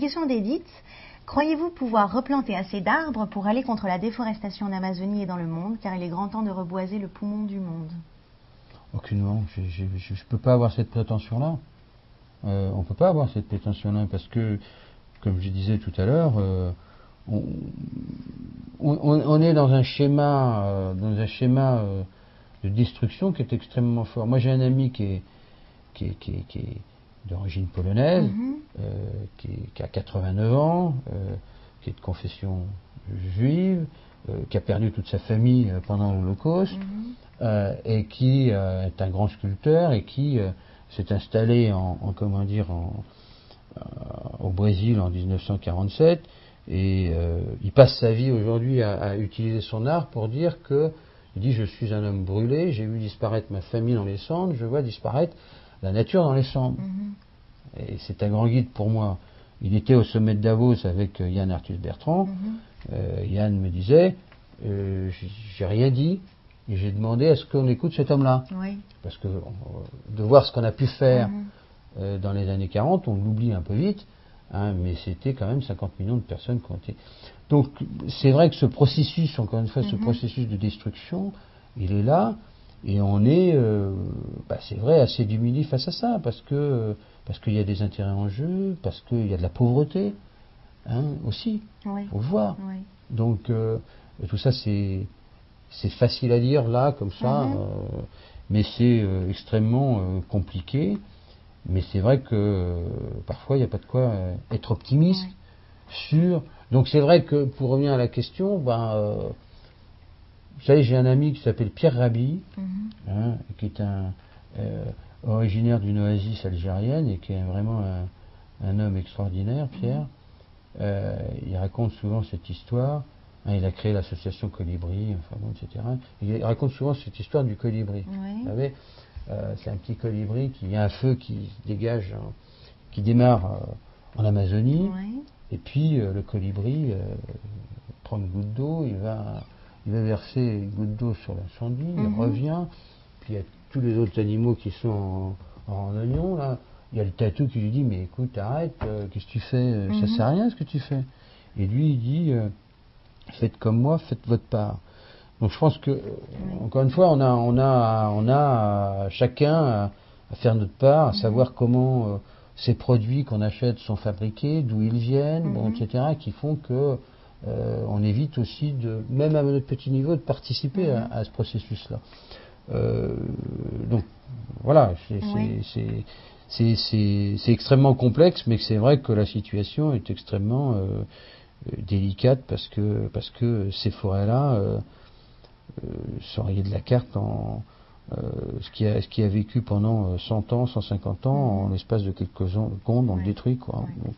question d'Edith. Croyez-vous pouvoir replanter assez d'arbres pour aller contre la déforestation en Amazonie et dans le monde, car il est grand temps de reboiser le poumon du monde? Aucunement. Je ne peux pas avoir cette prétention-là. On ne peut pas avoir cette prétention-là parce que, comme je disais tout à l'heure, on est dans un schéma, de destruction qui est extrêmement fort. Moi, j'ai un ami qui est d'origine polonaise, qui a 89 ans, qui est de confession juive, qui a perdu toute sa famille pendant l'Holocauste, et qui est un grand sculpteur et qui s'est installé au Brésil en 1947, et il passe sa vie aujourd'hui à utiliser son art pour dire que, il dit, je suis un homme brûlé, j'ai vu disparaître ma famille dans les cendres, je vois disparaître la nature dans les cendres. Et c'est un grand guide pour moi. Il était au sommet de Davos avec Yann Arthus Bertrand. Yann me disait, j'ai rien dit, et j'ai demandé à ce qu'on écoute cet homme-là. Oui. Parce que de voir ce qu'on a pu faire dans les années 40, on l'oublie un peu vite, hein, mais c'était quand même 50 millions de personnes qui ont été... Donc c'est vrai que ce processus, encore une fois, ce processus de destruction, il est là, et on est, c'est vrai, assez démunis face à ça, parce qu'il y a des intérêts en jeu, parce qu'il y a de la pauvreté, hein, aussi, faut le voir. Oui. Donc tout ça, c'est facile à dire là, comme ça, mais c'est extrêmement compliqué. Mais c'est vrai que parfois il n'y a pas de quoi être optimiste sur. Donc c'est vrai que pour revenir à la question, vous savez, j'ai un ami qui s'appelle Pierre Rabhi, qui est originaire d'une oasis algérienne et qui est vraiment un homme extraordinaire, Pierre. Il raconte souvent cette histoire. Il a créé l'association Colibri, etc. Il raconte souvent cette histoire du colibri. Vous savez, c'est un petit colibri il y a un feu qui se dégage, qui démarre en Amazonie, et puis le colibri prend une goutte d'eau, il va verser une goutte d'eau sur l'incendie, il revient, puis il y a tous les autres animaux qui sont en oignon, là. Il y a le tatou qui lui dit, mais écoute, arrête, qu'est-ce que tu fais, ça sert à rien ce que tu fais. Et lui, il dit, faites comme moi, faites votre part. Donc je pense que, encore une fois, on a chacun à faire notre part, à savoir comment ces produits qu'on achète sont fabriqués, d'où ils viennent, etc., qui font que on évite aussi, même à notre petit niveau, de participer à ce processus-là. Donc voilà, c'est extrêmement complexe, mais c'est vrai que la situation est extrêmement délicate parce que ces forêts-là sont rayées de la carte ce qui a vécu pendant 100 ans, 150 ans, en l'espace de quelques secondes, on le détruit, quoi. Donc,